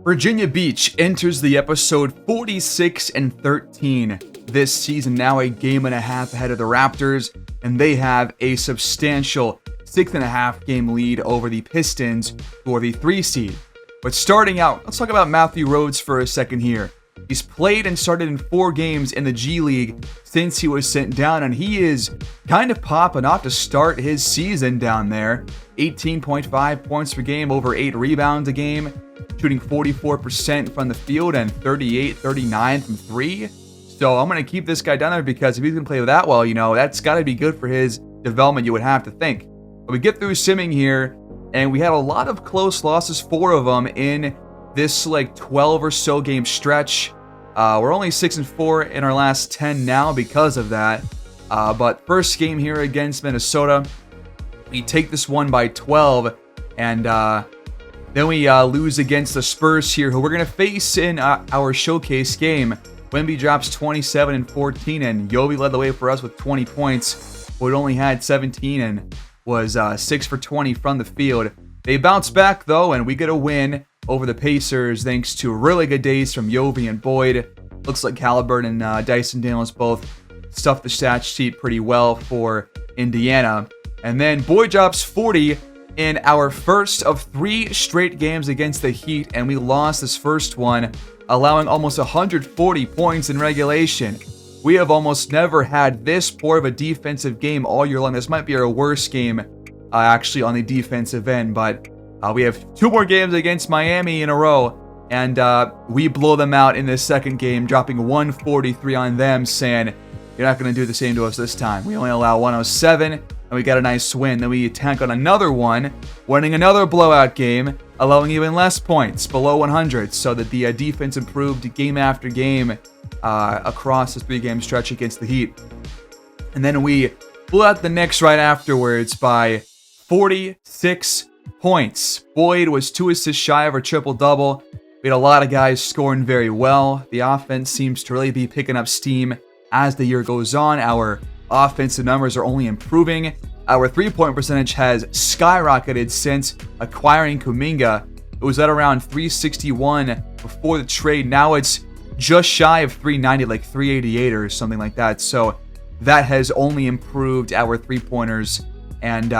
Virginia Beach enters the episode 46 and 13 this season, now a game and a half ahead of the Raptors, and they have a substantial 6.5 game lead over the Pistons for the 3 seed. But starting out, let's talk about Matthew Rhodes for a second here. He's played and started in 4 games in the G League since he was sent down, and he is kind of popping off to start his season down there. 18.5 points per game, over 8 rebounds a game, shooting 44% from the field and 38-39 from 3. So I'm going to keep this guy down there because if he's going to play that well, that's got to be good for his development, you would have to think. But we get through simming here, and we had a lot of close losses, 4 of them in this 12 or so game stretch. We're only 6-4 in our last 10 now because of that. But first game here against Minnesota, we take this one by 12, and then we lose against the Spurs here, who we're going to face in our showcase game. Wemby drops 27 and 14, and Yobi led the way for us with 20 points. But only had 17 and was 6 for 20 from the field. They bounce back, though, and we get a win over the Pacers thanks to really good days from Yobi and Boyd. Looks like Halliburton and Dyson Daniels both stuffed the stat sheet pretty well for Indiana. And then Boyd drops 40 in our first of 3 straight games against the Heat, and we lost this first one, allowing almost 140 points in regulation. We have almost never had this poor of a defensive game all year long. This might be our worst game, actually, on the defensive end, but we have 2 more games against Miami in a row, and we blow them out in this second game, dropping 143 on them, saying, you're not going to do the same to us this time. We only allow 107, and we got a nice win. Then we attack on another one, winning another blowout game, allowing even less points, below 100, so that the defense improved game after game across this 3-game stretch against the Heat. And then we blew out the Knicks right afterwards by 46 points. Boyd was 2 assists shy of a triple-double. We had a lot of guys scoring very well. The offense seems to really be picking up steam as the year goes on. Our offensive numbers are only improving. Our 3-point percentage has skyrocketed since acquiring Kuminga. It was at around 361 before the trade. Now it's just shy of 390, like 388 or something like that. So that has only improved our 3-pointers. And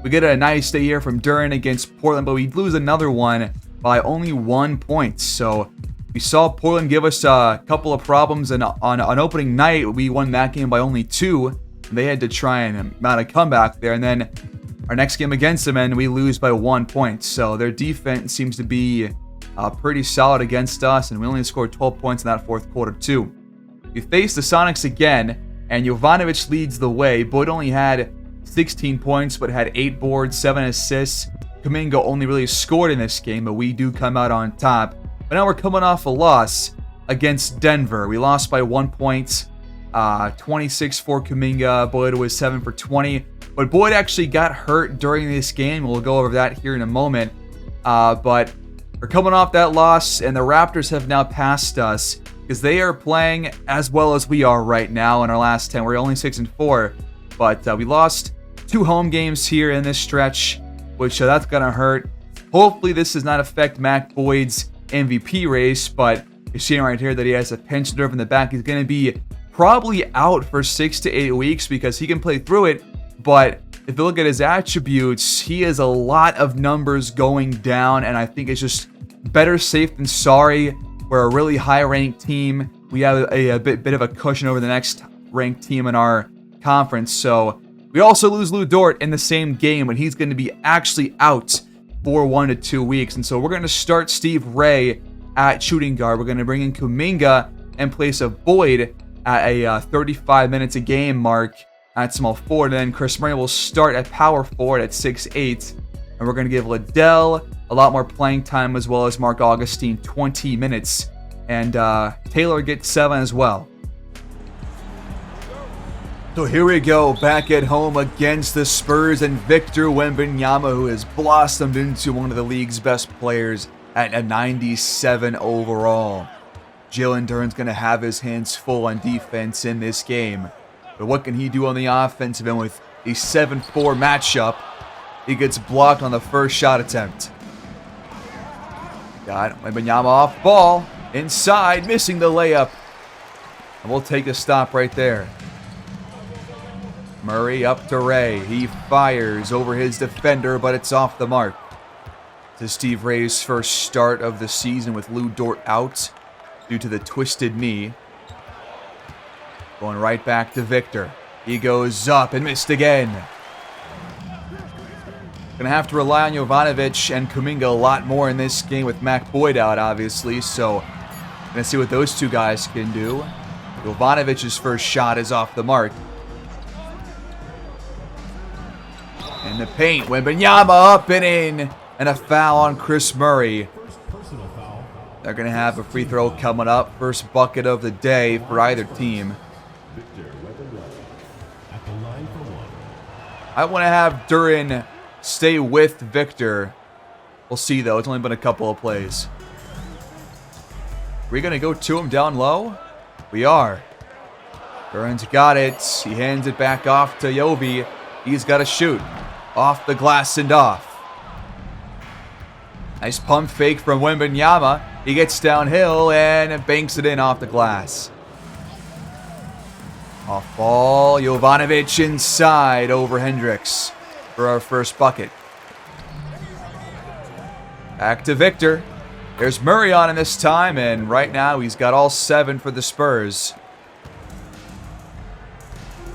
we get a nice day here from Duren against Portland, but we lose another one by only 1 point. So we saw Portland give us a couple of problems, and on opening night, we won that game by only 2. They had to try and mount a comeback there, and then our next game against them, and we lose by 1 point. So their defense seems to be pretty solid against us, and we only scored 12 points in that fourth quarter too. We face the Sonics again, and Jovanovic leads the way. Boyd only had 16 points, but had 8 boards, 7 assists. Kuminga only really scored in this game, but we do come out on top. But now we're coming off a loss against Denver. We lost by 1 point, 26 for Kuminga. Boyd was 7 for 20. But Boyd actually got hurt during this game. We'll go over that here in a moment. But we're coming off that loss, and the Raptors have now passed us because they are playing as well as we are right now in our last 10. We're only 6-4, but we lost 2 home games here in this stretch, which that's going to hurt. Hopefully this does not affect Mac Boyd's MVP race, but you're seeing right here that he has a pinched nerve in the back. He's going to be probably out for 6 to 8 weeks because he can play through it, but if you look at his attributes, he has a lot of numbers going down, and I think it's just better safe than sorry. We're a really high-ranked team. We have a bit of a cushion over the next ranked team in our conference, so we also lose Lou Dort in the same game, and he's going to be actually out for 1 to 2 weeks. And so we're going to start Steve Ray at shooting guard. We're going to bring in Kuminga in place of Boyd at a 35 minutes a game mark at small forward. And then Chris Murray will start at power forward at 6'8". And we're going to give Liddell a lot more playing time, as well as Mark Augustine 20 minutes. And Taylor gets 7 as well. So here we go, back at home against the Spurs and Victor Wembanyama, who has blossomed into one of the league's best players at a 97 overall. Jalen Duren's going to have his hands full on defense in this game. But what can he do on the offensive end with a 7-4 matchup? He gets blocked on the first shot attempt. Got Wembanyama off ball. Inside, missing the layup. And we'll take a stop right there. Murray up to Ray. He fires over his defender, but it's off the mark. To Steve Ray's first start of the season with Lou Dort out due to the twisted knee. Going right back to Victor. He goes up and missed again. Gonna have to rely on Jovanovic and Kuminga a lot more in this game with Mac Boyd out, obviously. So, gonna see what those two guys can do. Jovanovic's first shot is off the mark. In the paint, Wembanyama up and in. And a foul on Chris Murray. They're gonna have a free throw coming up. First bucket of the day for either team. I want to have Duren stay with Victor. We'll see, though. It's only been a couple of plays. Are we going to go to him down low? We are. Duren's got it. He hands it back off to Yovi. He's got to shoot. Off the glass and off. Nice pump fake from Wembanyama. He gets downhill and banks it in off the glass. Off ball, Jovanovic inside over Hendricks for our first bucket. Back to Victor. There's Murray on him this time, and right now he's got all 7 for the Spurs.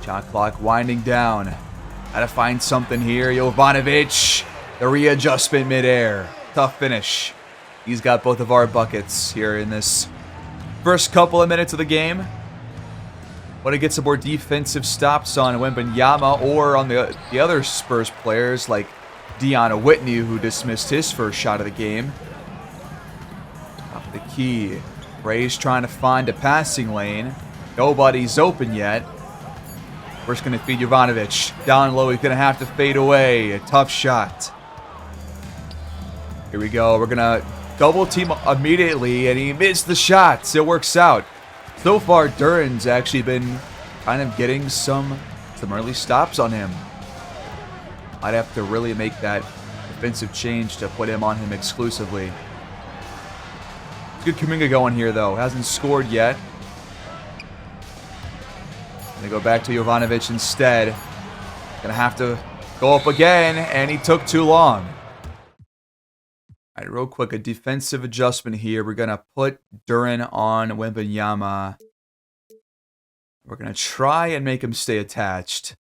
Shot clock winding down. Gotta find something here. Jovanovic, the readjustment midair. Tough finish. He's got both of our buckets here in this first couple of minutes of the game. Want to get some more defensive stops on Wembanyama or on the other Spurs players like Deanna Whitney, who dismissed his first shot of the game. Top of the key. Ray's trying to find a passing lane. Nobody's open yet. We're just going to feed Jovanovic. Down low, he's going to have to fade away. A tough shot. Here we go. We're going to double team immediately, and he missed the shot. It works out. So far, Duren's actually been kind of getting some early stops on him. I'd have to really make that defensive change to put him on him exclusively. It's good Kuminga going here, though. Hasn't scored yet. Gonna go back to Jovanovic instead. Gonna have to go up again, and he took too long. All right, real quick, a defensive adjustment here. We're going to put Duren on Wembanyama. We're going to try and make him stay attached.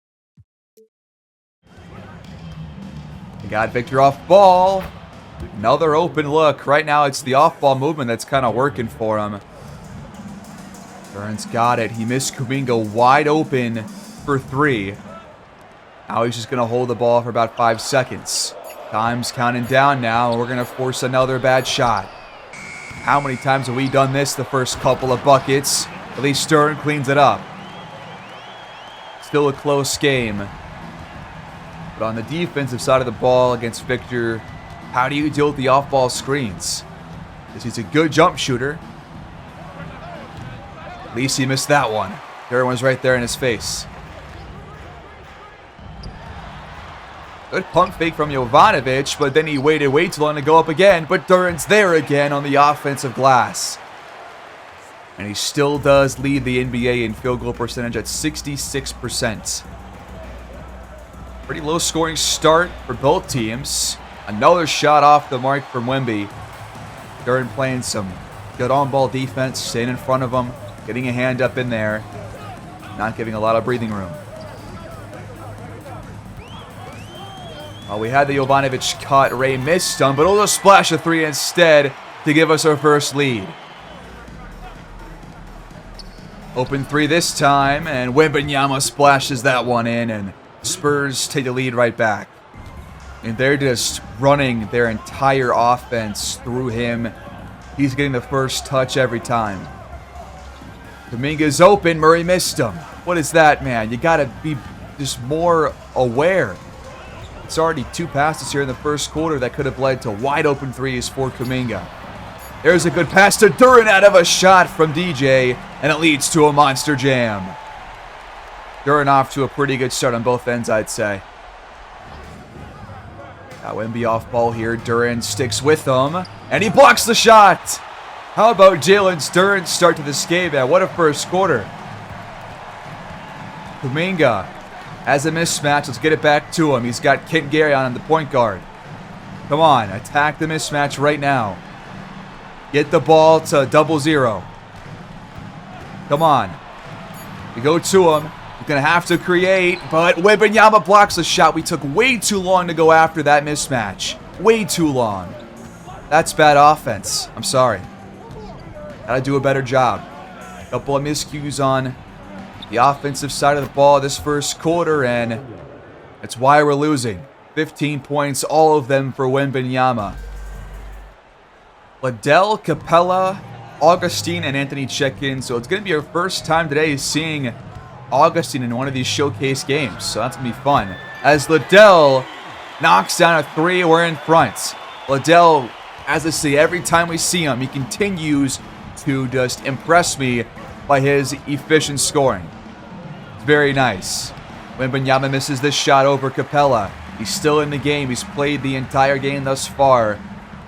We got Victor off ball. Another open look. Right now, it's the off-ball movement that's kind of working for him. Duren's got it. He missed Kuminga wide open for 3. Now he's just going to hold the ball for about 5 seconds. Time's counting down now, and we're going to force another bad shot. How many times have we done this the first couple of buckets? At least Duren cleans it up. Still a close game. But on the defensive side of the ball against Victor, how do you deal with the off-ball screens? Because he's a good jump shooter. At least he missed that one. Duren was right there in his face. Good pump fake from Jovanovic, but then he waited way too long to go up again. But Duren's there again on the offensive glass. And he still does lead the NBA in field goal percentage at 66%. Pretty low scoring start for both teams. Another shot off the mark from Wemby. Duren playing some good on-ball defense, staying in front of him, getting a hand up in there, not giving a lot of breathing room. We had the Jovanovic cut. Ray missed him, but he'll just splash a 3 instead to give us our first lead. Open 3 this time, and Wembanyama splashes that one in, and Spurs take the lead right back. And they're just running their entire offense through him. He's getting the first touch every time. Kuminga's open. Murray missed him. What is that, man? You got to be just more aware. It's already 2 passes here in the first quarter that could have led to wide open 3s for Kuminga. There's a good pass to Duren out of a shot from DJ, and it leads to a monster jam. Duren off to a pretty good start on both ends, I'd say. Got Wemby off ball here. Duran sticks with him, and he blocks the shot. How about Jalen's Duran start to this game, man? What a first quarter. Kuminga has a mismatch. Let's get it back to him. He's got Kent Gary on the point guard. Come on, attack the mismatch right now. Get the ball to 0-0. Come on. We go to him. We're going to have to create, but Wembanyama blocks the shot. We took way too long to go after that mismatch. Way too long. That's bad offense. I'm sorry. Gotta do a better job. Couple of miscues on the offensive side of the ball this first quarter, and that's why we're losing. 15 points, all of them for Wembanyama. Liddell, Capella, Augustine, and Anthony check in. So it's going to be our first time today seeing Augustine in one of these showcase games. So that's going to be fun. As Liddell knocks down a three, we're in front. Liddell, as I say, every time we see him, he continues to just impress me by his efficient scoring. It's very nice. Wembanyama misses this shot over Capella. He's still in the game. He's played the entire game thus far.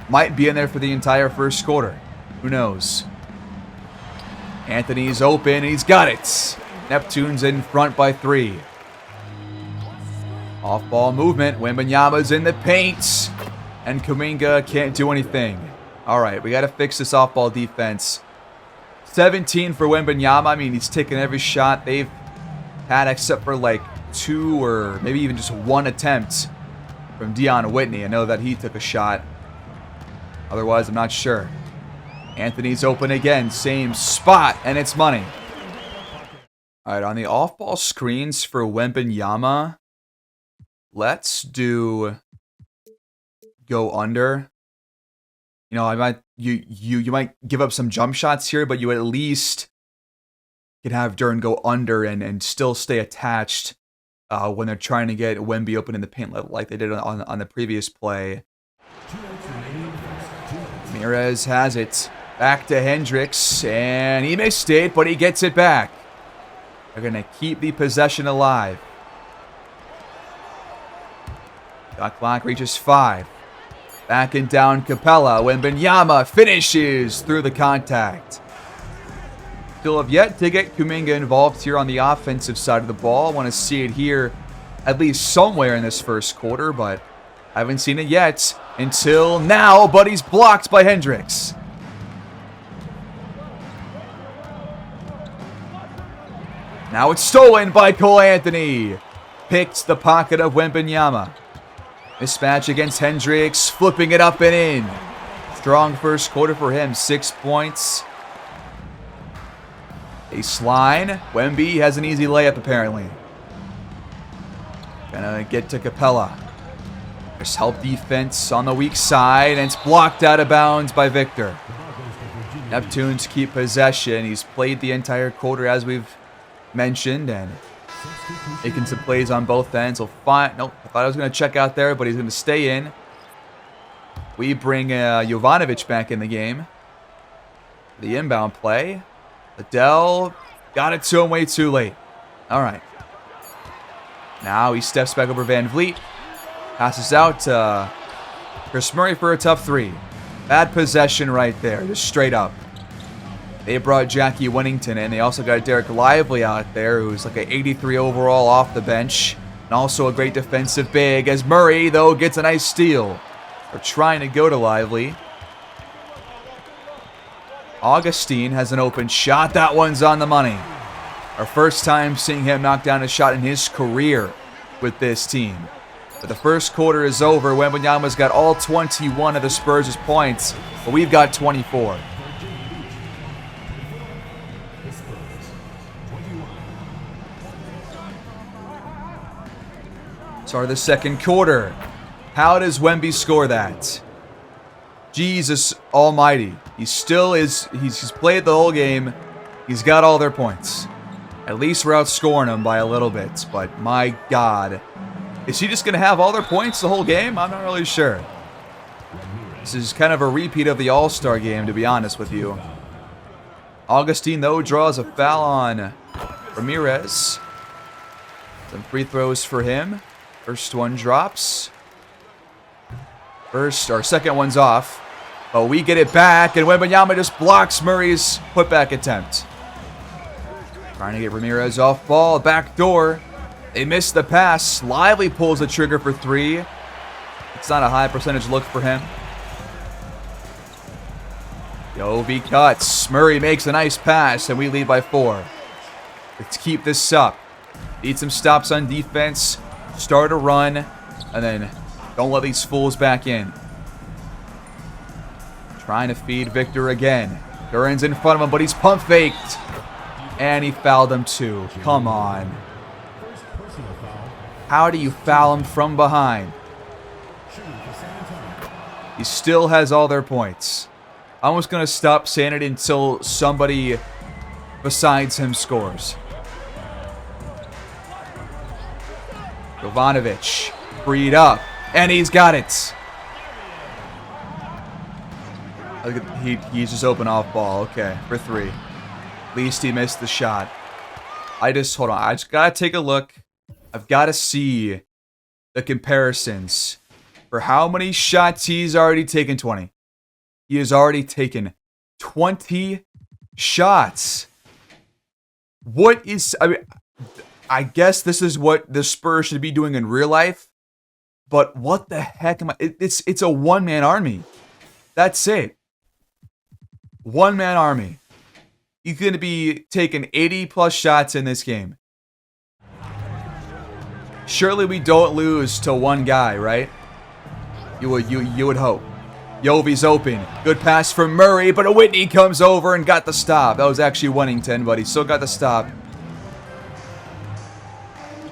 Might be in there for the entire first quarter. Who knows? Anthony's open. He's got it. Neptunes in front by 3. Off-ball movement. Wembanyama's in the paint. And Kuminga can't do anything. All right, we got to fix this off-ball defense. 17 for Wembanyama. I mean, he's taken every shot they've had except for like 2 or maybe even just 1 attempt from Deion Whitney. I know that he took a shot. Otherwise, I'm not sure. Anthony's open again. Same spot, and it's money. All right, on the off-ball screens for Wembanyama, let's do go under. You know, I might you might give up some jump shots here, but you at least can have Duran go under and still stay attached when they're trying to get Wemby open in the paint like they did on the previous play. Ramirez has it. Back to Hendricks, and he missed it, but he gets it back. They're going to keep the possession alive. Shot clock reaches 5. Back and down Capella. Wembanyama finishes through the contact. Still have yet to get Kuminga involved here on the offensive side of the ball. I want to see it here at least somewhere in this first quarter, but I haven't seen it yet until now, but he's blocked by Hendricks. Now it's stolen by Cole Anthony. Picked the pocket of Wembanyama. Mismatch against Hendricks, flipping it up and in. Strong first quarter for him, 6 points. Baseline. Wemby has an easy layup apparently. Gonna get to Capella. There's help defense on the weak side, and it's blocked out of bounds by Victor. Neptunes keep possession. He's played the entire quarter as we've mentioned, and making some plays on both ends. He'll find. Nope, I thought I was going to check out there, but he's going to stay in. We bring Jovanovic back in the game. The inbound play. Liddell got it to him way too late. All right. Now he steps back over Van Vliet. Passes out to Chris Murray for a tough 3. Bad possession right there, just straight up. They brought Jackie Winnington in. They also got Derek Lively out there, who's like an 83 overall off the bench. And also a great defensive big, as Murray, though, gets a nice steal. They're trying to go to Lively. Augustine has an open shot. That one's on the money. Our first time seeing him knock down a shot in his career with this team. But the first quarter is over. Wembanyama's got all 21 of the Spurs' points, but we've got 24. Start of the second quarter. How does Wemby score that? Jesus almighty. He still is. He's played the whole game. He's got all their points. At least we're outscoring them by a little bit. But my God. Is he just going to have all their points the whole game? I'm not really sure. This is kind of a repeat of the All-Star game, to be honest with you. Augustine, though, draws a foul on Ramirez. Some free throws for him. First one drops. First or second one's off. But we get it back, and Wembanyama just blocks Murray's putback attempt. Trying to get Ramirez off ball, back door. They miss the pass. Lively pulls the trigger for 3. It's not a high percentage look for him. Yovi cuts. Murray makes a nice pass, and we lead by 4. Let's keep this up. Need some stops on defense. Start a run, and then don't let these fools back in. Trying to feed Victor again. Duran's in front of him, but he's pump faked. And he fouled him too. Come on. How do you foul him from behind? He still has all their points. I'm almost going to stop saying it until somebody besides him scores. Jovanovic freed up, and he's got it. He's just open off ball. Okay, for 3. At least he missed the shot. Hold on. I just got to take a look. I've got to see the comparisons for how many shots he's already taken. 20. He has already taken 20 shots. What is... I guess this is what the Spurs should be doing in real life. But what the heck am I... It's a one-man army. That's it. One-man army. He's going to be taking 80-plus shots in this game. Surely we don't lose to one guy, right? You would hope. Yovi's open. Good pass from Murray, but Whitney comes over and got the stop. That was actually Wennington, but he still got the stop.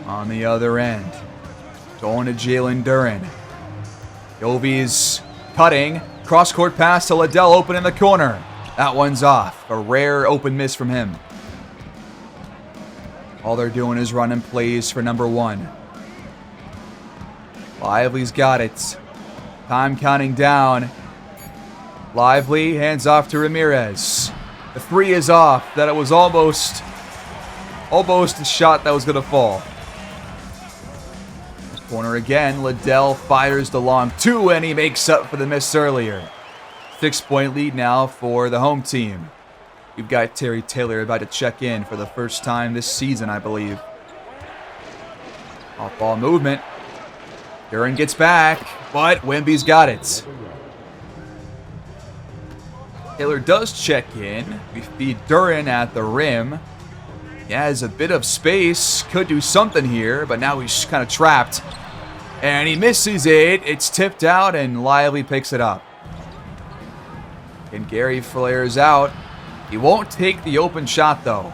On the other end. Going to Jalen Duren. Yovi's cutting. Cross-court pass to Liddell, open in the corner. That one's off. A rare open miss from him. All they're doing is running plays for number 1. Lively's got it. Time counting down. Lively hands off to Ramirez. The 3 is off. That it was almost a shot that was going to fall. Corner again. Liddell fires the long 2, and he makes up for the miss earlier. 6-point lead now for the home team. We've got Terry Taylor about to check in for the first time this season, I believe. Off-ball movement. Duren gets back, but Wemby's got it. Taylor does check in. We feed Duren at the rim. He has a bit of space. Could do something here, but now he's kind of trapped. And he misses it. It's tipped out, and Lively picks it up. And Gary flares out. He won't take the open shot, though.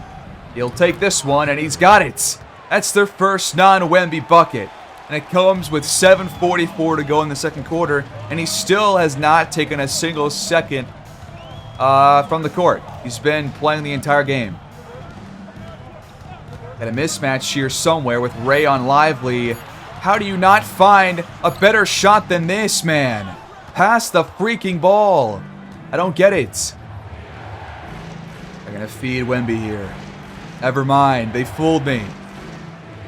He'll take this one, and he's got it. That's their first non-Wemby bucket. And it comes with 7:44 to go in the second quarter, and he still has not taken a single second from the court. He's been playing the entire game. Got a mismatch here somewhere with Ray on Lively. How do you not find a better shot than this, man? Pass the freaking ball. I don't get it. They're going to feed Wemby here. Never mind. They fooled me.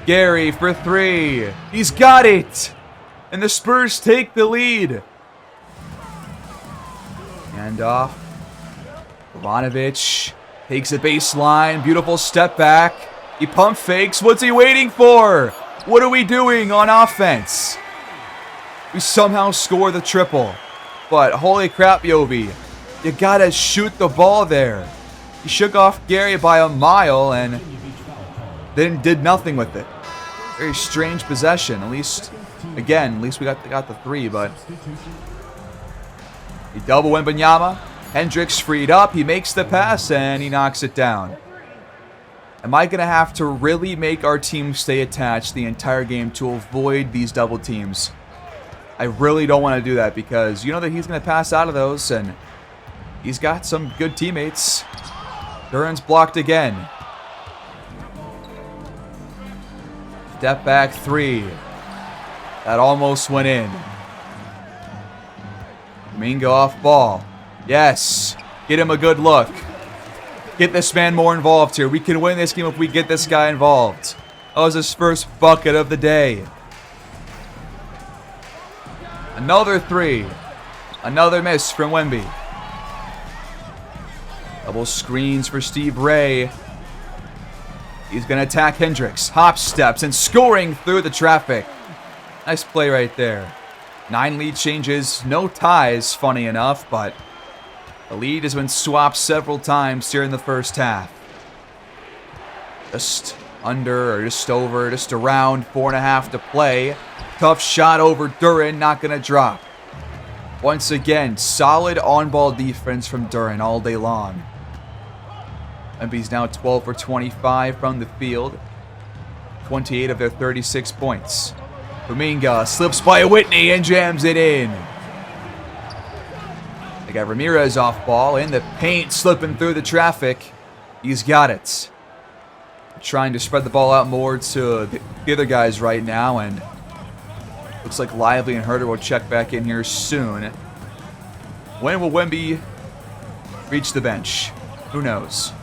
Gary for 3. He's got it. And the Spurs take the lead. Hand off. Jovanovic takes a baseline. Beautiful step back. He pump fakes. What's he waiting for? What are we doing on offense? We somehow score the triple. But holy crap, Yovi. You gotta shoot the ball there. He shook off Gary by a mile and then did nothing with it. Very strange possession. At least we got the 3, but he double Wembanyama. Hendricks freed up. He makes the pass and he knocks it down. Am I going to have to really make our team stay attached the entire game to avoid these double teams? I really don't want to do that because you know that he's going to pass out of those, and he's got some good teammates. Duren's blocked again. Step back 3. That almost went in. Mingo off ball. Yes. Get him a good look. Get this man more involved here. We can win this game if we get this guy involved. That was his first bucket of the day. Another three. Another miss from Wemby. Double screens for Steve Ray. He's going to attack Hendricks. Hop steps and scoring through the traffic. Nice play right there. 9 lead changes. No ties, funny enough, but the lead has been swapped several times during the first half. Just under or just over, just around 4.5 to play. Tough shot over Duren, not going to drop. Once again, solid on-ball defense from Duren all day long. Wemby's now 12 for 25 from the field. 28 of their 36 points. Kuminga slips by Whitney and jams it in. They got Ramirez off ball in the paint, slipping through the traffic. He's got it. Trying to spread the ball out more to the other guys right now, and looks like Lively and Herter will check back in here soon. When will Wemby reach the bench? Who knows?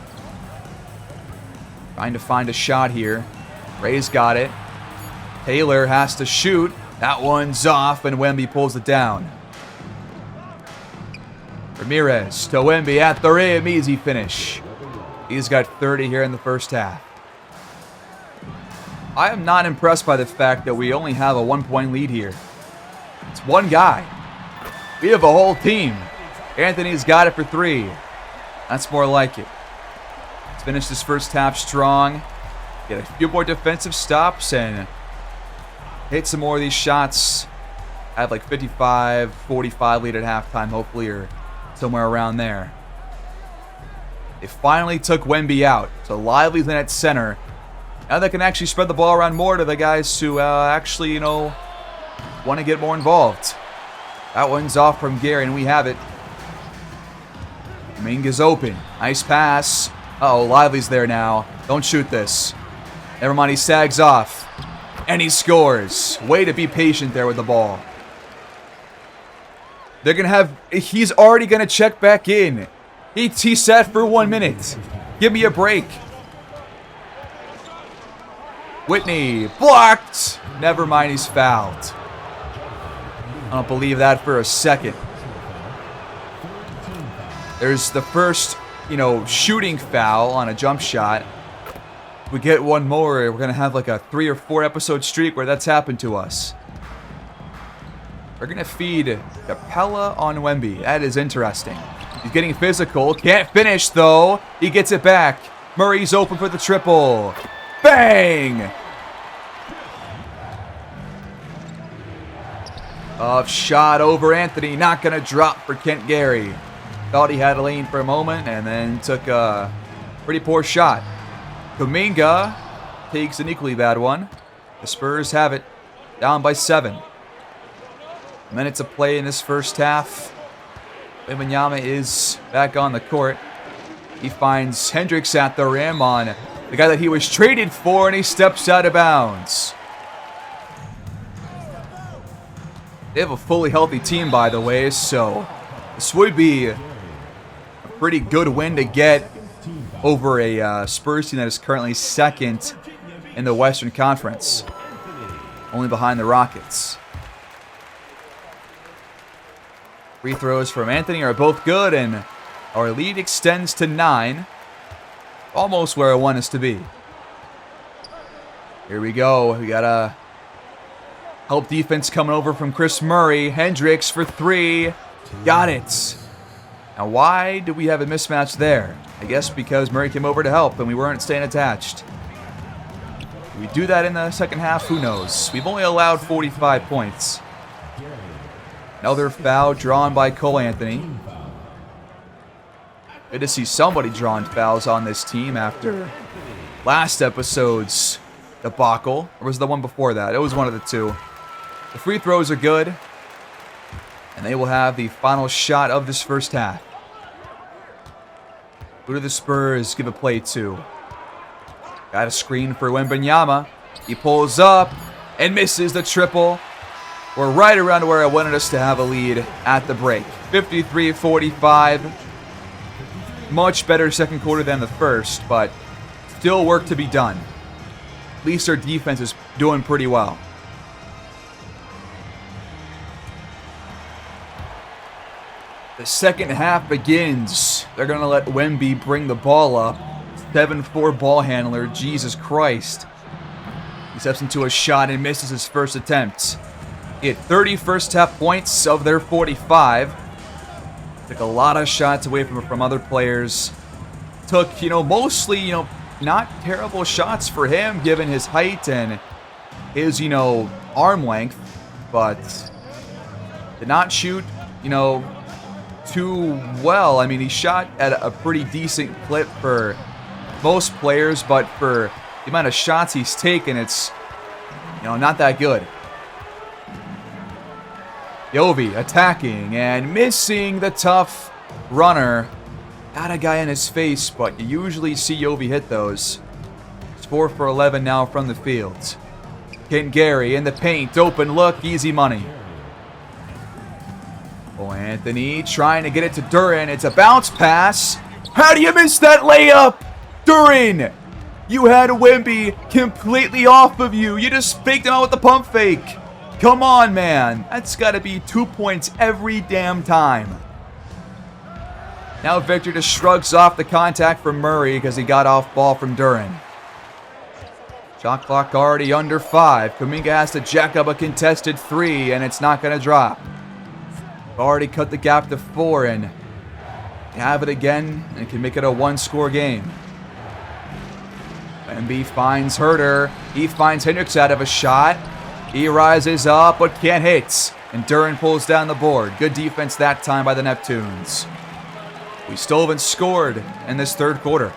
Trying to find a shot here. Ray's got it. Taylor has to shoot. That one's off, and Wemby pulls it down. Ramirez to Wemby at the rim. Easy finish. He's got 30 here in the first half. I am not impressed by the fact that we only have a 1-point lead here. It's one guy. We have a whole team. Anthony's got it for 3. That's more like it. Let's finish this first half strong. Get a few more defensive stops and hit some more of these shots. I have like 55, 45 lead at halftime, hopefully, or somewhere around there. They finally took Wemby out. So Lively's in at center. Now they can actually spread the ball around more to the guys who actually, want to get more involved. That one's off from Gary, and we have it. Kuminga's open. Nice pass. Uh-oh, Lively's there now. Don't shoot this. Never mind, he sags off. And he scores. Way to be patient there with the ball. They're going to have... He's already going to check back in. He sat for 1 minute. Give me a break. Whitney, blocked. Never mind, he's fouled. I don't believe that for a second. There's the first, shooting foul on a jump shot. If we get one more, we're going to have like a 3 or 4 episode streak where that's happened to us. We're going to feed Capella on Wemby. That is interesting. He's getting physical. Can't finish, though. He gets it back. Murray's open for the triple. Bang! Off shot over Anthony. Not going to drop for Kent Gary. Thought he had a lane for a moment and then took a pretty poor shot. Kuminga takes an equally bad one. The Spurs have it. Down by 7. Minutes of play in this first half. Wembanyama is back on the court. He finds Hendricks at the rim on the guy that he was traded for, and he steps out of bounds. They have a fully healthy team, by the way, so this would be a pretty good win to get over a Spurs team that is currently second in the Western Conference, only behind the Rockets. Free throws from Anthony are both good, and our lead extends to 9. Almost where I want us to be. Here we go. We got a help defense coming over from Chris Murray. Hendricks for 3. Got it. Now, why do we have a mismatch there? I guess because Murray came over to help and we weren't staying attached. Do we do that in the second half? Who knows? We've only allowed 45 points. Another foul drawn by Cole Anthony. Good to see somebody drawing fouls on this team after last episode's debacle. Or was it the one before that? It was one of the two. The free throws are good. And they will have the final shot of this first half. Who do the Spurs give a play to? Got a screen for Wembanyama. He pulls up and misses the triple. We're right around where I wanted us to have a lead at the break. 53-45. Much better second quarter than the first, but still work to be done. At least our defense is doing pretty well. The second half begins. They're going to let Wemby bring the ball up. 7'4" ball handler. Jesus Christ. He steps into a shot and misses his first attempt. He had 30 first half points of their 45. Took a lot of shots away from other players. Took, mostly, not terrible shots for him given his height and his, arm length. But did not shoot, too well. I mean, he shot at a pretty decent clip for most players, but for the amount of shots he's taken, it's, not that good. Yovi attacking and missing the tough runner. Got a guy in his face, but you usually see Yovi hit those. It's 4 for 11 now from the field. Kent Gary in the paint, open look, easy money. Oh, Anthony trying to get it to Duren. It's a bounce pass. How do you miss that layup? Duren, you had Wemby completely off of you. You just faked him out with the pump fake. Come on, man. That's got to be 2 points every damn time. Now Victor just shrugs off the contact from Murray because he got off ball from Duren. Shot clock already under 5. Kuminga has to jack up a contested 3, and it's not going to drop. Already cut the gap to 4, and have it again, and can make it a one-score game. Wemby finds Herter. He finds Hendricks out of a shot. He rises up, but can't hit. And Duren pulls down the board. Good defense that time by the Neptunes. We still haven't scored in this third quarter.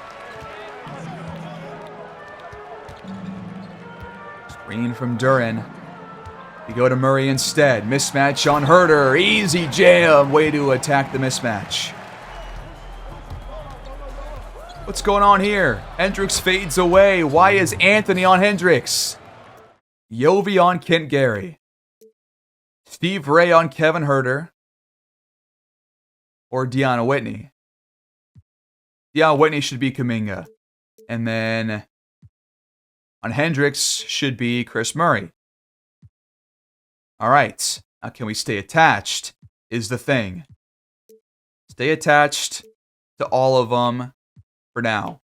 Screen from Duren. We go to Murray instead. Mismatch on Herter. Easy jam. Way to attack the mismatch. What's going on here? Hendricks fades away. Why is Anthony on Hendricks? Yovi on Kent Gary. Steve Ray on Kevin Herter. Or Deanna Whitney. Deanna Whitney should be Kuminga. And then on Hendricks should be Chris Murray. All right. Now can we stay attached is the thing. Stay attached to all of them for now.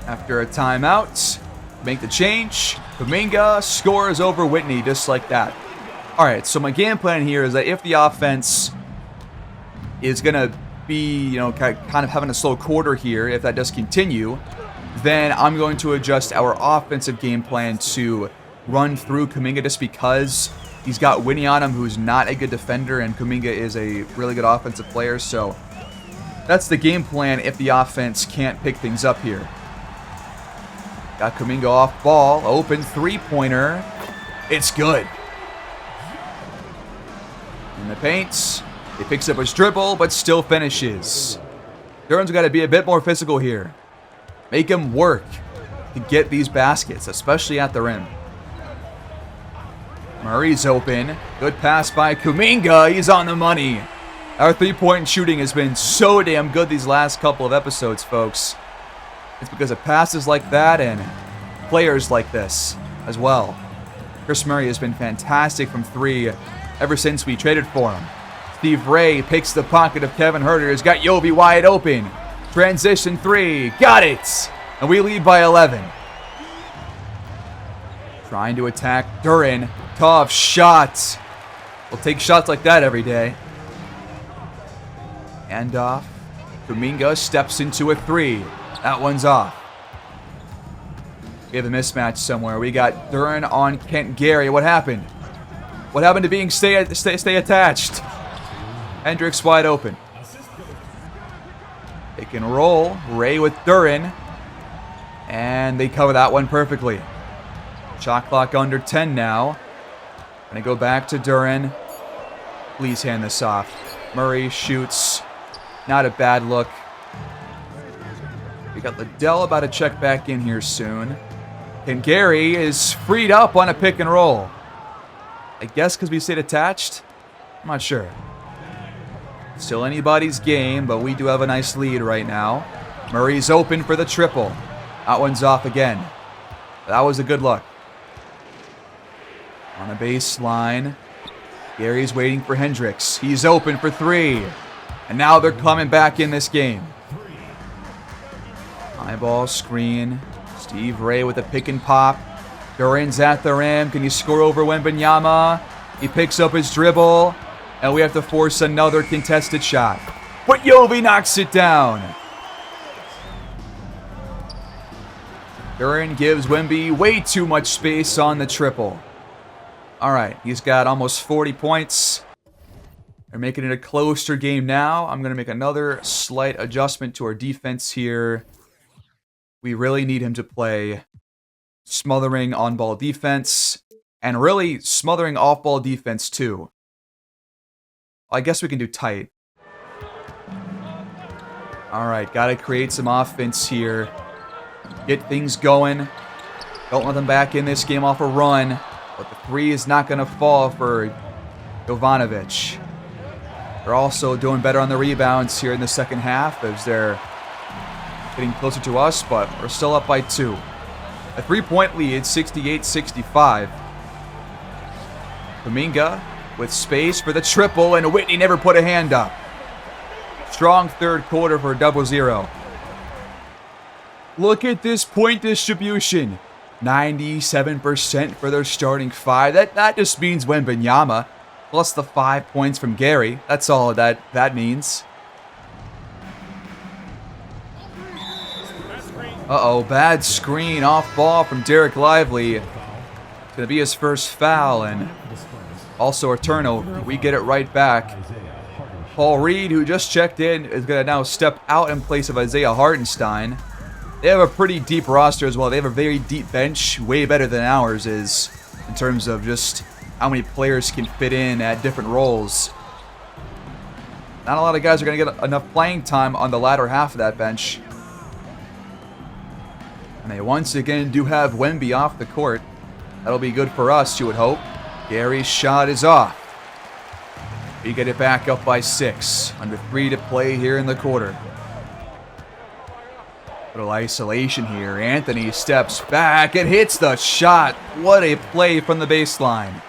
After a timeout, make the change. Kuminga scores over Whitney just like that. All right, so my game plan here is that if the offense is going to be, kind of having a slow quarter here, if that does continue, then I'm going to adjust our offensive game plan to run through Kuminga just because he's got Whitney on him, who's not a good defender, and Kuminga is a really good offensive player. So that's the game plan if the offense can't pick things up here. Got Kuminga off ball. Open three-pointer. It's good. In the paint. He picks up his dribble, but still finishes. Duren's got to be a bit more physical here. Make him work to get these baskets, especially at the rim. Murray's open. Good pass by Kuminga. He's on the money. Our three-point shooting has been so damn good these last couple of episodes, folks. It's because of passes like that and players like this as well. Chris Murray has been fantastic from 3 ever since we traded for him. Steve Ray picks the pocket of Kevin Herter. He's got Yovi wide open. Transition 3. Got it! And we lead by 11. Trying to attack Duren. Tough shot. We'll take shots like that every day. Hand off. Kuminga steps into a 3. That one's off. We have a mismatch somewhere. We got Duren on Kent Gary. What happened? What happened to being stay attached? Hendricks wide open. Pick and roll. Ray with Duren. And they cover that one perfectly. Shot clock under 10 now. Gonna go back to Duren. Please hand this off. Murray shoots. Not a bad look. We got Liddell about to check back in here soon. And Gary is freed up on a pick and roll. I guess because we stayed attached? I'm not sure. Still anybody's game, but we do have a nice lead right now. Murray's open for the triple. That one's off again. That was a good look. On the baseline. Gary's waiting for Hendricks. He's open for three. And now they're coming back in this game. High ball screen. Steve Ray with a pick and pop. Duran's at the rim. Can he score over Wembanyama? He picks up his dribble. And we have to force another contested shot. But Yovi knocks it down. Duran gives Wemby way too much space on the triple. All right, he's got almost 40 points. They're making it a closer game now. I'm going to make another slight adjustment to our defense here. We really need him to play smothering on-ball defense and really smothering off-ball defense too. I guess we can do tight. All right, got to create some offense here. Get things going. Don't let them back in this game off a run. But the three is not going to fall for Jovanovic. They're also doing better on the rebounds here in the second half as they're getting closer to us, but we're still up by 2. A 3-point lead, 68-65. Kuminga with space for the triple, and Whitney never put a hand up. Strong third quarter for 0-0. Look at this point distribution. 97% for their starting 5. That just means Wembanyama, plus the 5 points from Gary. That's all that means. Uh-oh, bad screen off ball from Derek Lively. It's going to be his first foul and also a turnover. We get it right back. Paul Reed, who just checked in, is going to now step out in place of Isaiah Hartenstein. They have a pretty deep roster as well. They have a very deep bench, way better than ours is, in terms of just how many players can fit in at different roles. Not a lot of guys are going to get enough playing time on the latter half of that bench. And they once again do have Wemby off the court. That'll be good for us, you would hope. Gary's shot is off. We get it back up by 6. Under 3 to play here in the quarter. Little isolation here. Anthony steps back and hits the shot. What a play from the baseline.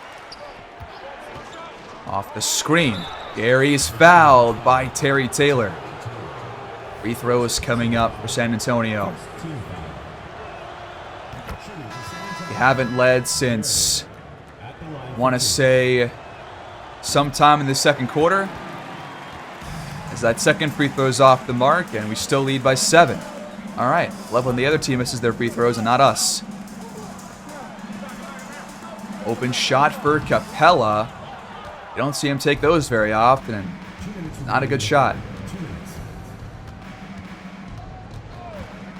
Off the screen. Gary's fouled by Terry Taylor. Free throws coming up for San Antonio. They haven't led since, I want to say, sometime in the second quarter. As that second free throw is off the mark, and we still lead by 7. All right, love when the other team misses their free throws and not us. Open shot for Capella. You don't see him take those very often, and not a good shot.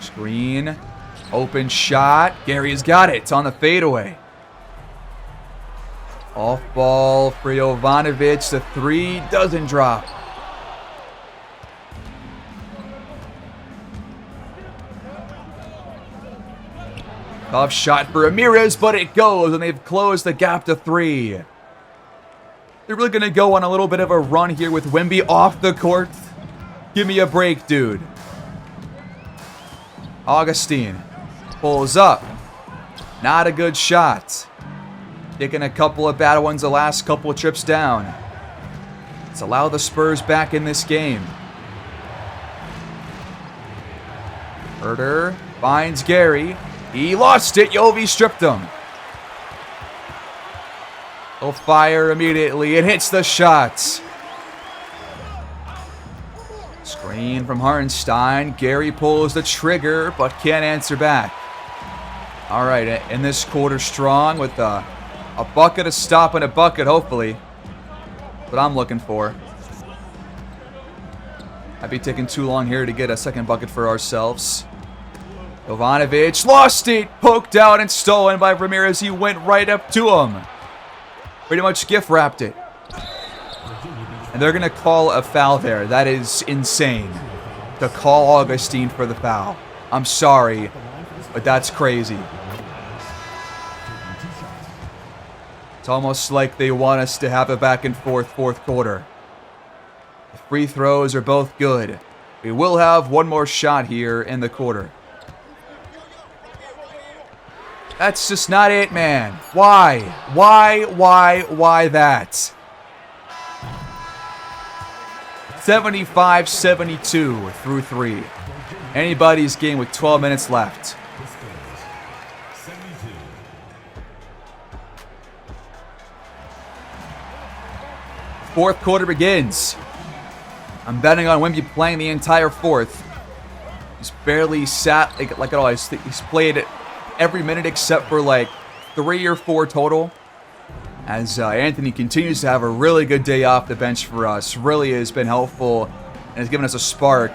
Screen, open shot. Gary's got it. It's on the fadeaway. Off ball for Jovanovic. The 3 doesn't drop. Tough shot for Ramirez, but it goes, and they've closed the gap to 3. They're really going to go on a little bit of a run here with Wemby off the court. Give me a break, dude. Augustine pulls up. Not a good shot. Taking a couple of bad ones the last couple of trips down. Let's allow the Spurs back in this game. Herter finds Gary. He lost it. Yovi stripped him. He'll fire immediately. It hits the shots. Screen from Hartenstein. Gary pulls the trigger, but can't answer back. All right, in this quarter strong with a bucket, a stop, and a bucket, hopefully. What I'm looking for. I'd be taking too long here to get a second bucket for ourselves. Jovanovic lost it. Poked out and stolen by Ramirez. He went right up to him. Pretty much gift wrapped it. And they're going to call a foul there. That is insane. To call Augustine for the foul. I'm sorry, but that's crazy. It's almost like they want us to have a back and forth fourth quarter. The free throws are both good. We will have one more shot here in the quarter. That's just not it, man. Why? Why that? 75-72 through 3. Anybody's game with 12 minutes left. Fourth quarter begins. I'm betting on Wemby playing the entire fourth. He's barely sat like always. He's played every minute except for like 3 or 4 total. As Anthony continues to have a really good day off the bench for us. Really has been helpful and has given us a spark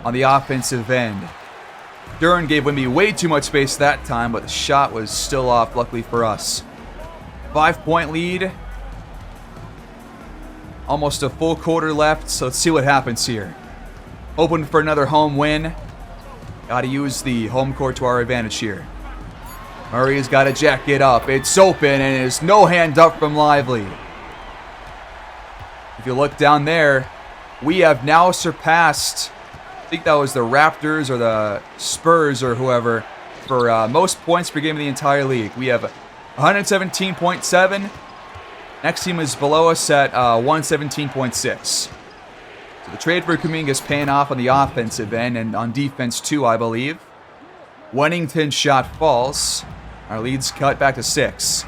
on the offensive end. Duren gave Wemby way too much space that time, but the shot was still off, luckily for us. 5-point lead. Almost a full quarter left, so let's see what happens here. Hoping for another home win. Got to use the home court to our advantage here. Murray's got to jack it up. It's open, and there's no hand up from Lively. If you look down there, we have now surpassed, I think that was the Raptors or the Spurs or whoever, for most points per game in the entire league. We have 117.7. Next team is below us at 117.6. So the trade for Kuminga is paying off on the offensive end and on defense too, I believe. Wennington's shot falls. Our lead's cut back to 6.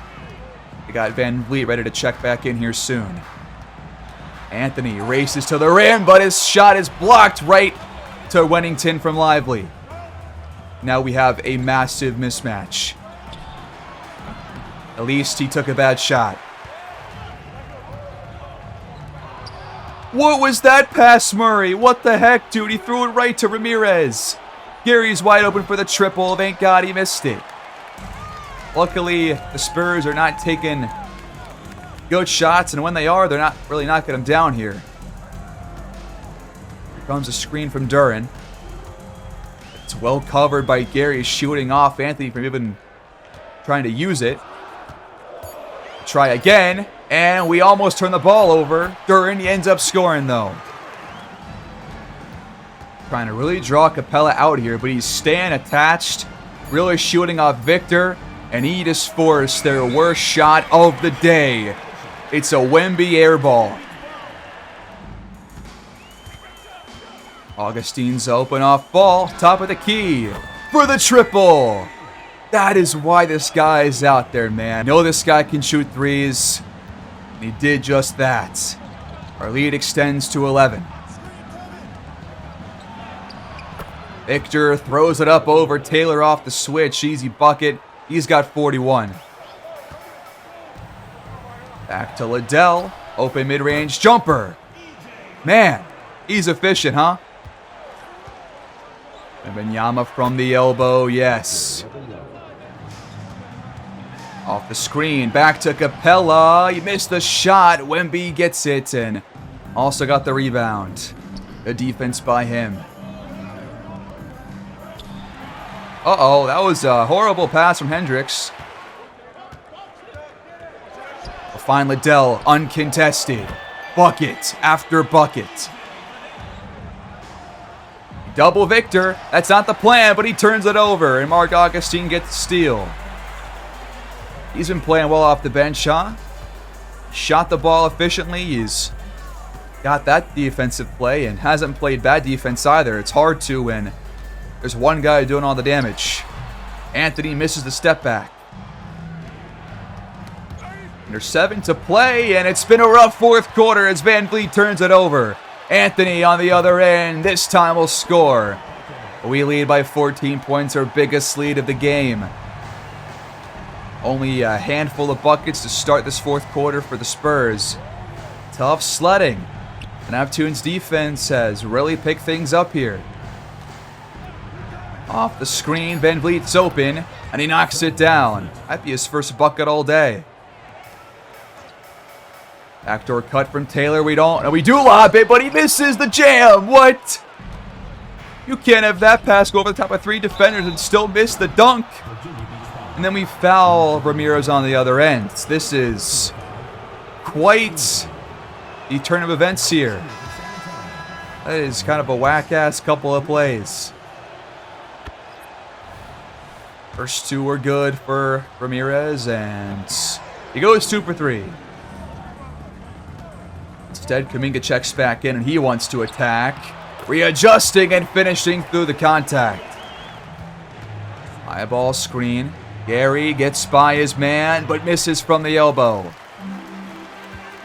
We got Van Vliet ready to check back in here soon. Anthony races to the rim, but his shot is blocked right to Wennington from Lively. Now we have a massive mismatch. At least he took a bad shot. What was that pass, Murray? What the heck, dude? He threw it right to Ramirez. Gary's wide open for the triple. Thank God he missed it. Luckily, the Spurs are not taking good shots, and when they are, they're not really knocking them down here. Here comes a screen from Duren. It's well covered by Gary, shooting off Anthony from even trying to use it. Try again, and we almost turn the ball over. Duren, he ends up scoring, though. Trying to really draw Capella out here, but he's staying attached, really shooting off Victor, and he just forced their worst shot of the day. It's a Wemby air ball. Augustine's open off ball, top of the key for the triple. That is why this guy is out there, man. I know this guy can shoot threes, and he did just that. Our lead extends to 11. Victor throws it up over Taylor off the switch. Easy bucket. He's got 41. Back to Liddell. Open mid-range jumper. Man, he's efficient, huh? Wembanyama from the elbow, yes. Off the screen, back to Capella. He missed the shot. Wemby gets it and also got the rebound. The defense by him. Uh-oh, that was a horrible pass from Hendricks. We'll find Liddell uncontested. Bucket after bucket. Double Victor. That's not the plan, but he turns it over, and Mark Augustine gets the steal. He's been playing well off the bench, huh? Shot the ball efficiently. He's got that defensive play and hasn't played bad defense either. It's hard to when there's one guy doing all the damage. Anthony misses the step back. There's 7 to play, and it's been a rough fourth quarter as Van Vliet turns it over. Anthony on the other end. This time will score. We lead by 14 points, our biggest lead of the game. Only a handful of buckets to start this fourth quarter for the Spurs. Tough sledding. The Neptunes defense has really picked things up here. Off the screen, Van Vliet's open, and he knocks it down. Might be his first bucket all day. Backdoor cut from Taylor. We do lob it, but he misses the jam. What? You can't have that pass go over the top of 3 defenders and still miss the dunk. And then we foul Ramirez on the other end. This is quite the turn of events here. That is kind of a whack-ass couple of plays. First 2 were good for Ramirez, and he goes 2 for 3. It's Instead, Kuminga checks back in, and he wants to attack. Readjusting and finishing through the contact. High ball screen. Gary gets by his man, but misses from the elbow.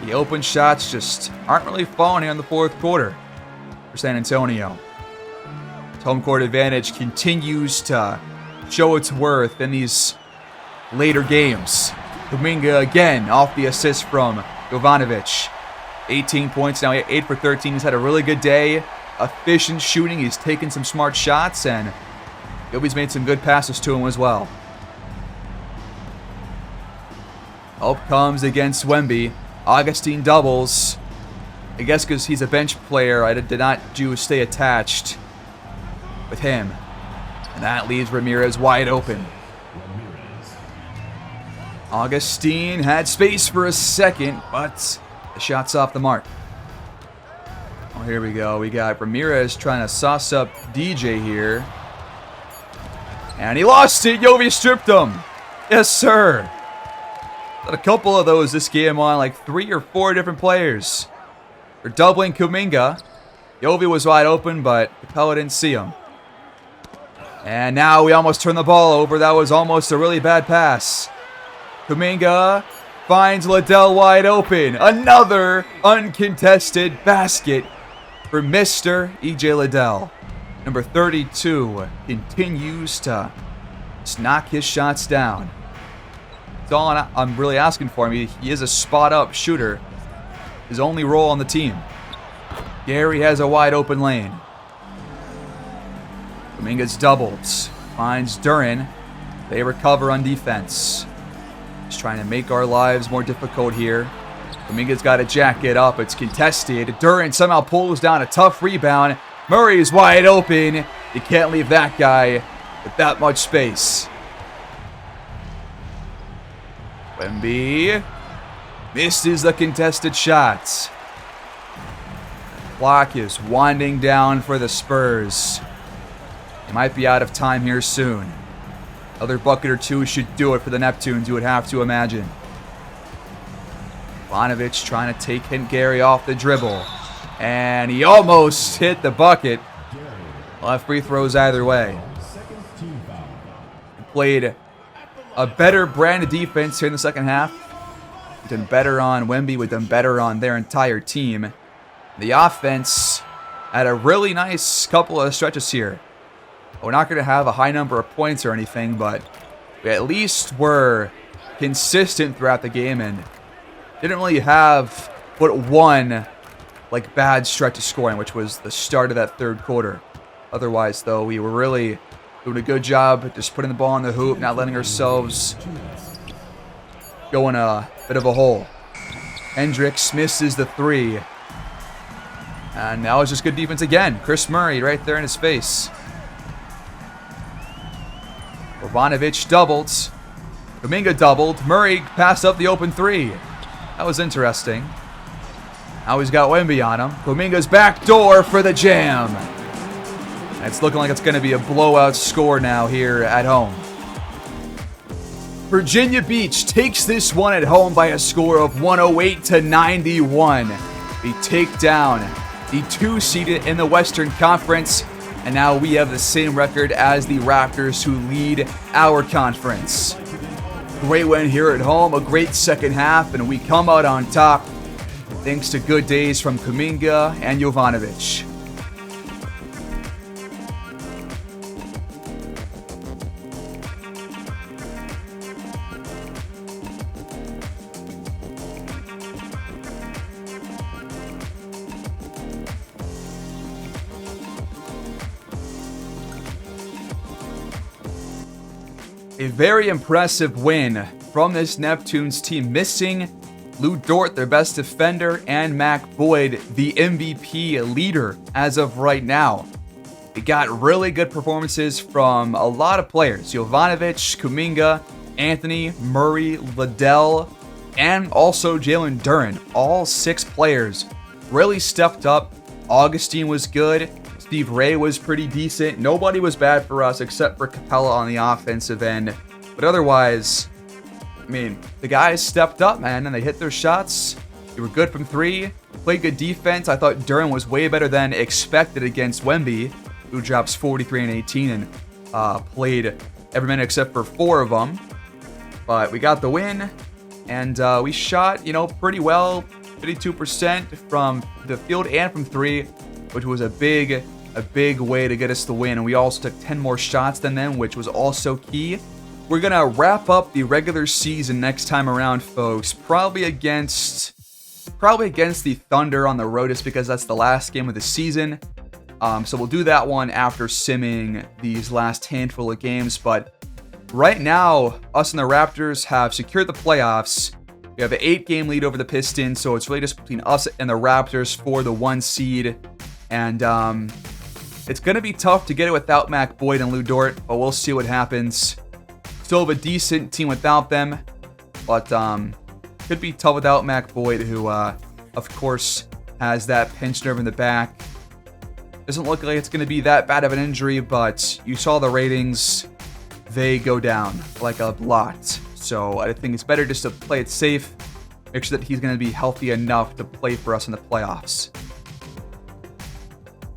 The open shots just aren't really falling here in the fourth quarter for San Antonio. His home court advantage continues to show its worth in these later games. Kuminga again off the assist from Jovanovic. 18 points now, 8 for 13. He's had a really good day. Efficient shooting. He's taken some smart shots, and Yobi's made some good passes to him as well. Help comes against Wemby. Augustine doubles. I guess because he's a bench player, I did not stay attached with him. And that leaves Ramirez wide open. Augustine had space for a second, but the shot's off the mark. Oh, here we go. We got Ramirez trying to sauce up DJ here. And he lost it. Yovi stripped him. Yes, sir. Got a couple of those this game on like 3 or 4 different players. They're doubling Kuminga. Yovi was wide open, but Capella didn't see him. And now we almost turned the ball over. That was almost a really bad pass. Kuminga finds Liddell wide open. Another uncontested basket for Mr. E.J. Liddell. Number 32 continues to just knock his shots down. That's all I'm really asking for him. He is a spot-up shooter. His only role on the team. Gary has a wide open lane. Kuminga's doubles. Finds Duren. They recover on defense. Just trying to make our lives more difficult here. Kuminga's got to jack it up. It's contested. Duren somehow pulls down a tough rebound. Murray's wide open. You can't leave that guy with that much space. Wemby misses the contested shots. Clock is winding down for the Spurs. They might be out of time here soon. Another bucket or two should do it for the Neptunes, you would have to imagine. Ivanovic trying to take Gary off the dribble. And he almost hit the bucket. We'll have free throws either way. He played a better brand of defense here in the second half. We've done better on Wemby. We've done better on their entire team. The offense had a really nice couple of stretches here. We're not going to have a high number of points or anything, but we at least were consistent throughout the game and didn't really have but one bad stretch of scoring, which was the start of that third quarter. Otherwise, though, we were really doing a good job just putting the ball in the hoop, not letting ourselves go in a bit of a hole. Hendricks misses the three. And now it's just good defense again. Chris Murray right there in his face. Jovanovic doubled. Kuminga doubled. Murray passed up the open three. That was interesting. Now he's got Wemby on him. Kuminga's back door for the jam. And it's looking like it's going to be a blowout score now here at home. Virginia Beach takes this one at home by a score of 108-91. They take down the 2-seeded in the Western Conference. And now we have the same record as the Raptors, who lead our conference. Great win here at home, a great second half, and we come out on top thanks to good days from Kuminga and Jovanovic. A very impressive win from this Neptunes team, missing Lou Dort, their best defender, and Mac Boyd, the MVP leader as of right now. They got really good performances from a lot of players. Jovanovic, Kuminga, Anthony, Murray, Liddell, and also Jalen Duren. All 6 players really stepped up. Augustine was good. Steve Ray was pretty decent. Nobody was bad for us except for Capella on the offensive end. But otherwise, I mean, the guys stepped up, man, and they hit their shots. We were good from 3, played good defense. I thought Durham was way better than expected against Wemby, who drops 43 and 18 and played every minute except for 4 of them. But we got the win, and we shot, pretty well, 52% from the field and from 3, which was a big way to get us the win. And we also took 10 more shots than them, which was also key. We're going to wrap up the regular season next time around, folks, probably against the Thunder on the road, just because that's the last game of the season. So we'll do that one after simming these last handful of games. But right now, us and the Raptors have secured the playoffs. We have an 8-game lead over the Pistons, so it's really just between us and the Raptors for the 1 seed. And it's going to be tough to get it without Mac Boyd and Lou Dort, but we'll see what happens. Still have a decent team without them, but could be tough without Mac Boyd, who, of course, has that pinched nerve in the back. Doesn't look like it's going to be that bad of an injury, but you saw the ratings. They go down like a lot. So I think it's better just to play it safe, make sure that he's going to be healthy enough to play for us in the playoffs.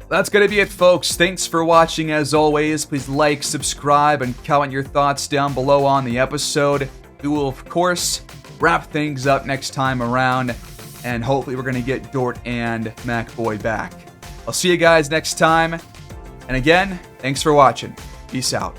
That's going to be it, folks. Thanks for watching as always. Please like, subscribe, and comment your thoughts down below on the episode. We will, of course, wrap things up next time around, and hopefully we're going to get Dort and Mac Boyd back. I'll see you guys next time. And again, thanks for watching. Peace out.